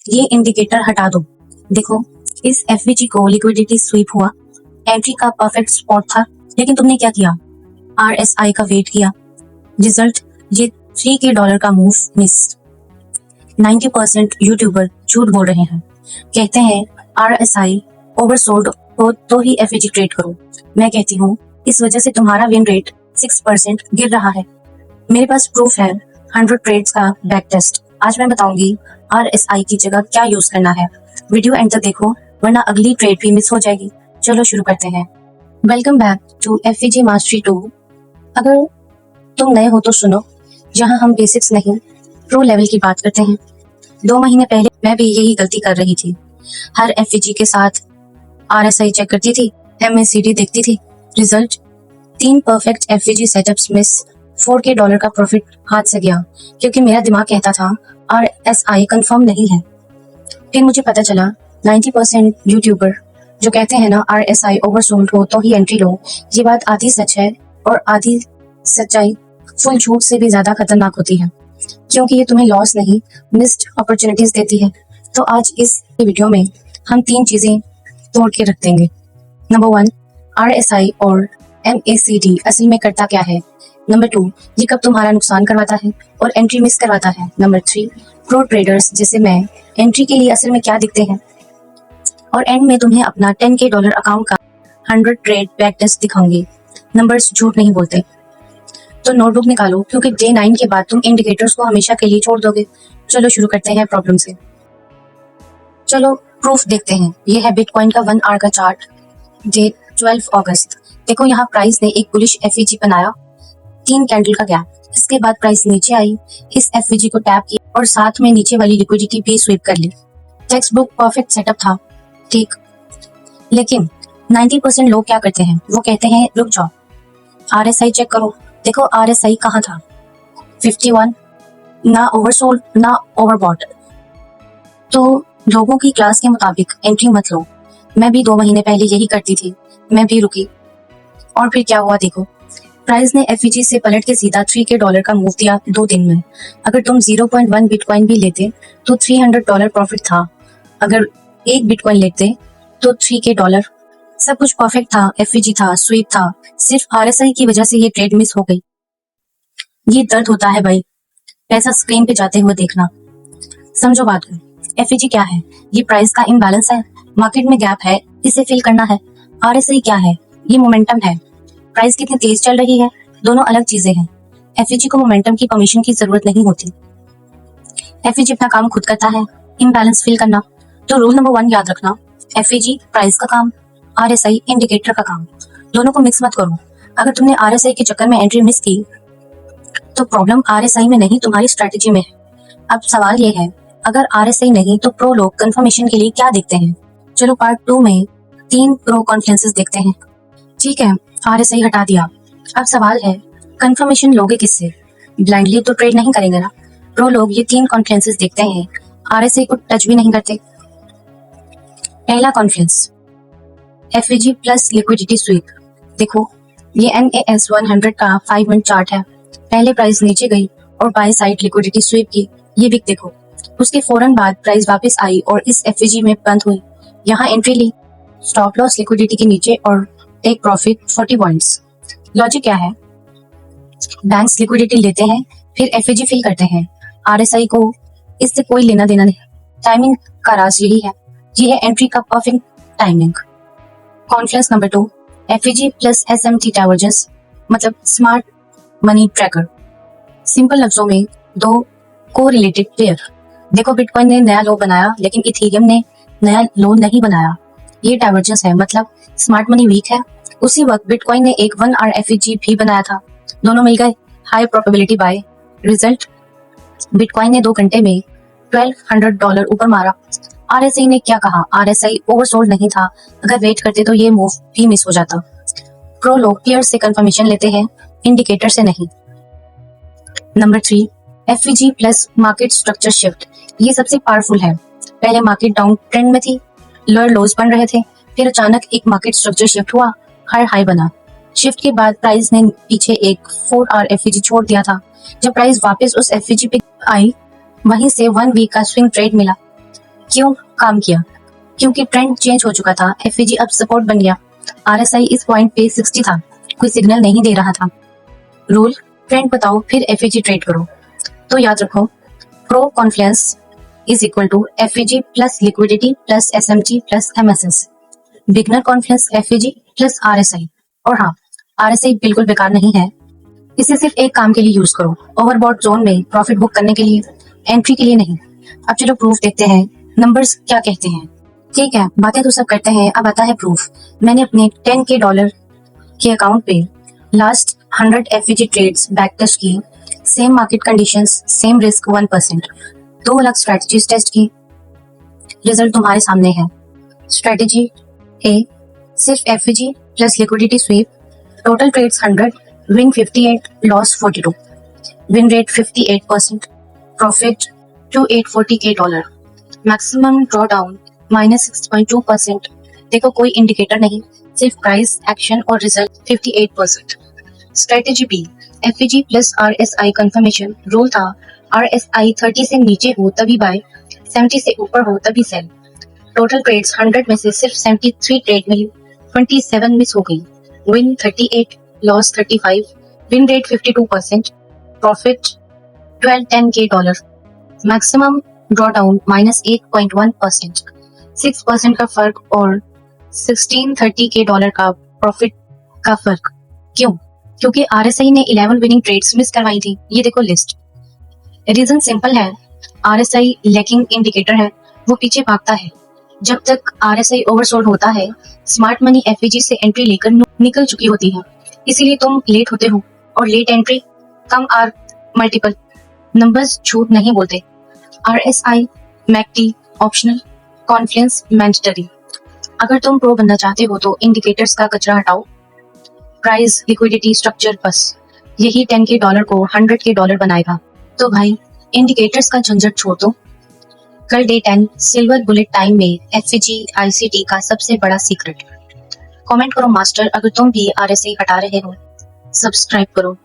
ये इंडिकेटर हटा दो। देखो, इस एफवीजी को लिक्विडिटी स्वीप हुआ, एंट्री का परफेक्ट स्पॉट था, लेकिन तुमने क्या किया? आरएसआई का वेट किया। रिजल्ट, ये $3K का मूव मिस। 90% यूट्यूबर झूठ बोल रहे हैं, कहते हैं आरएसआई ओवरसोल्ड हो तो ही एफवीजी ट्रेड करो। मैं कहती हूँ इस वजह से तुम्हारा विन रेट 6% गिर रहा है। मेरे पास प्रूफ है, 100 ट्रेड्स का बैक टेस्ट। आज मैं बताऊंगी आरएसआई की जगह क्या यूज करना है। वीडियो एंड तक देखो, वरना अगली ट्रेड भी मिस हो जाएगी। चलो शुरू करते हैं। Welcome back to FVG mastery 2। अगर तुम नए हो तो सुनो, जहां हम बेसिक्स नहीं प्रो लेवल की बात करते हैं। 2 महीने पहले मैं भी यही गलती कर रही थी। हर एफवीजी के साथ आरएसआई चेक करती थी, एमएसीडी देखती थी। Result, 3 perfect FVG setups miss, $4K का प्रॉफिट हाथ से गया, क्योंकि मेरा दिमाग कहता था आरएसआई कंफर्म नहीं है। फिर मुझे पता चला 90% यूट्यूबर जो कहते हैं ना आरएसआई ओवरसोल्ड हो तो ही एंट्री लो, ये बात आधी सच है और आधी सच्चाई फुल झूठ से भी ज्यादा खतरनाक होती है, क्योंकि ये तुम्हें लॉस नहीं मिस्ड अपॉर्चुनिटीज देती है। तो आज इस वीडियो में हम 3 चीजें तोड़ के रख देंगे। नंबर 1, आरएसआई और एमएसीडी असल में करता क्या है। नंबर 2, ये कब तुम्हारा नुकसान करवाता है और एंट्री मिस करवाता है। नंबर 3, प्रो ट्रेडर्स जैसे मैं एंट्री के लिए असल में क्या दिखते हैं। और एंड में तुम्हें अपना $10K अकाउंट का 100 ट्रेड बैक टेस्ट दिखाऊंगी। नंबर्स झूठ नहीं बोलते। तो नोटबुक निकालो, क्योंकि डे 9 के बाद तुम इंडिकेटर्स को हमेशा के लिए छोड़ दोगे। चलो शुरू करते हैं प्रॉब्लम से। चलो प्रूफ देखते हैं। ये है बिटकॉइन का 1 आवर का चार्ट, डेट 12 अगस्त। देखो यहाँ प्राइस ने एक बुलिश एफवीजी बनाया, 3 कैंडल का गैप। इसके बाद प्राइस नीचे आई, इस एफवीजी को टैप किया और साथ में नीचे वाली लिक्विडिटी भी स्वीप कर ली। टेक्स्ट बुक परफेक्ट सेटअप था, ठीक। लेकिन 90% लोग क्या करते हैं, वो कहते हैं रुक जाओ, आरएसआई चेक करो। देखो आरएसआई कहाँ था, 51, ना ओवरसोल्ड ना ओवरबॉट। तो लोगों की क्लास के मुताबिक एंट्री मत लो। मैं भी 2 महीने पहले यही करती थी, मैं भी रुकी। और फिर क्या हुआ देखो, प्राइस ने एफवीजी से पलट के सीधा $3K का मूव दिया 2 दिन में। अगर तुम 0.1 बिटकॉइन भी लेते तो $300 प्रॉफिट था। अगर 1 बिटकॉइन लेते तो $3K। सब कुछ परफेक्ट था, एफवीजी था, स्वीप था। सिर्फ आरएसआई की वजह से ये ट्रेड मिस हो गई। ये दर्द होता है भाई, पैसा स्क्रीन पे जाते हुए देखना। समझो बात को, एफवीजी क्या है? ये प्राइस का इम्बैलेंस है, मार्केट में गैप है, इसे फिल करना है। आरएसआई क्या है? ये मोमेंटम है, प्राइस कितनी तेज चल रही है, दोनों अलग चीजें हैं। एफवीजी को मोमेंटम की परमिशन की जरूरत नहीं होती। एफवीजी अपना काम खुद करता है, इम्बैलेंस फिल करना। तो रूल नंबर 1 याद रखना, एफवीजी प्राइस का काम, आरएसआई इंडिकेटर का काम। दोनों को मिक्स मत करो। अगर तुमने आरएसआई के चक्कर में एंट्री मिस की तो प्रॉब्लम आरएसआई में नहीं, तुम्हारी स्ट्रेटेजी में है। अब सवाल ये है, अगर आरएसआई नहीं तो प्रो लोग कंफर्मेशन के लिए क्या देखते हैं। चलो पार्ट 2 में 3 प्रो कॉन्फ्रेंसेस देखते हैं। ठीक है, आरएसआई हटा दिया। अब सवाल है, कंफर्मेशन लोगे किससे? ब्लाइंडली तो ट्रेड नहीं करेंगे ना। प्रो लोग ये 3 कॉन्फ्रेंसेस देखते हैं, आरएसआई को टच भी नहीं करते। पहला conference, FVG plus liquidity SVEEP. देखो ये NAS 100 का 5 मिनट चार्ट है। पहले प्राइस नीचे गई और बाय साइड लिक्विडिटी स्वीप की, ये विक देखो। उसके फौरन बाद प्राइस वापस आई और इस एफवीजी में बंद हुई। यहाँ एंट्री ली, स्टॉप लॉस लिक्विडिटी के नीचे और टेक प्रॉफिट 40 पॉइंट्स। लॉजिक क्या है? बैंक्स लिक्विडिटी लेते हैं, फिर एफवीजी फिल करते हैं। आरएसआई को इससे कोई लेना देना नहीं। टाइमिंग का राज यही है, ये है एंट्री का perfect timing. Conference number 2, FVG plus SMT divergence, मतलब स्मार्ट मनी ट्रैकर। सिंपल लफ्जों में 2 को रिलेटेड पेयर। देखो बिटकॉइन ने नया लो बनाया, लेकिन इथेरियम ने नया लो नहीं बनाया। ये डाइवर्जेंस है, मतलब स्मार्ट मनी वीक है। उसी वक्त बिटकॉइन ने एक 1 आवर एफवीजी भी बनाया था, दोनों मिल गए, high probability buy. Result, Bitcoin ने 2 घंटे में $1200 ऊपर मारा। आरएसआई ने क्या कहा? आरएसआई ओवरसोल्ड नहीं था, अगर वेट करते तो ये मूव भी मिस हो जाता। प्रो लोग पेयर से कंफर्मेशन लेते हैं, इंडिकेटर से नहीं। Number 3, FVG plus market structure shift. ये सबसे पावरफुल है। पहले मार्केट डाउन ट्रेंड में थी, लोअर लोज बन रहे थे, फिर अचानक एक मार्केट स्ट्रक्चर शिफ्ट हुआ, हर हाई बना। शिफ्ट के बाद प्राइस ने पीछे एक 4 आवर एफवीजी छोड़ दिया था। जब प्राइस वापस उस एफवीजी पे आई, वहीं से 1 वीक का स्विंग ट्रेड मिला। क्यों काम किया? क्योंकि ट्रेंड चेंज हो चुका था, एफवीजी अब सपोर्ट बन गया। आरएसआई इस पॉइंट पे 60 था, कोई सिग्नल नहीं दे रहा था। रूल, ट्रेंड बताओ फिर एफवीजी ट्रेड करो। तो याद रखो, pro confluence is equal to FVG plus liquidity plus SMG plus MSS. Beginner confluence FVG plus RSI. और हाँ, आरएसआई बिल्कुल बेकार नहीं है, इसे सिर्फ एक काम के लिए यूज करो, ओवरबॉट जोन में प्रॉफिट बुक करने के लिए, एंट्री के लिए नहीं। अब चलो प्रूफ देखते हैं, नंबर्स क्या कहते हैं। ठीक है, बातें तो सब करते हैं, अब आता है प्रूफ। मैंने अपने $10K के अकाउंट पे last 100 FVG trades back test की, same market conditions, same risk 1%, 2 अलग स्ट्रेटजीज टेस्ट की। रिजल्ट तुम्हारे सामने है। स्ट्रेटजी ए, सिर्फ FVG plus liquidity sweep, total trades 100, win 58, loss 42, win rate 58%, profit $2840K, maximum drawdown -6.2%। देखो कोई इंडिकेटर नहीं, सिर्फ प्राइस, एक्शन और result 58%। Strategy B, FVG plus RSI confirmation. Rule था आरएसआई 30 से नीचे हो तभी बाय, 70 से ऊपर हो तभी सेल। टोटल ट्रेड्स 100 में से सिर्फ 73 ट्रेड मिली, 27 मिस हो गई। Win 38, loss 35, win rate 52%, profit $1210K, maximum draw down -8.1%, 6% का फर्क और $1630K का प्रॉफिट का फर्क। क्यों? क्योंकि आरएसआई ने 11 विनिंग ट्रेड्स मिस करवाई थी। ये देखो लिस्ट। रीजन सिंपल है, आरएसआई लैकिंग इंडिकेटर है, वो पीछे भागता है। जब तक आरएसआई ओवरसोल्ड होता है, स्मार्ट मनी एफवीजी से एंट्री लेकर निकल चुकी होती है, इसीलिए तुम लेट होते हो। और लेट एंट्री, कम आर मल्टीपल, नंबर्स झूठ नहीं बोलते। RSI, MACD optional, confluence mandatory. अगर तुम प्रो बनना चाहते हो तो इंडिकेटर्स का कचरा हटाओ, प्राइस, लिक्विडिटी, स्ट्रक्चर, बस यही $10K को $100K बनाएगा। तो भाई इंडिकेटर्स का झंझट छोड़ दो। कल डे 10 सिल्वर बुलेट टाइम में एफवीजी आईसीटी का सबसे बड़ा सीक्रेट। कमेंट करो मास्टर अगर तुम भी आरएसआई हटा रहे हो। सब्सक्राइब करो।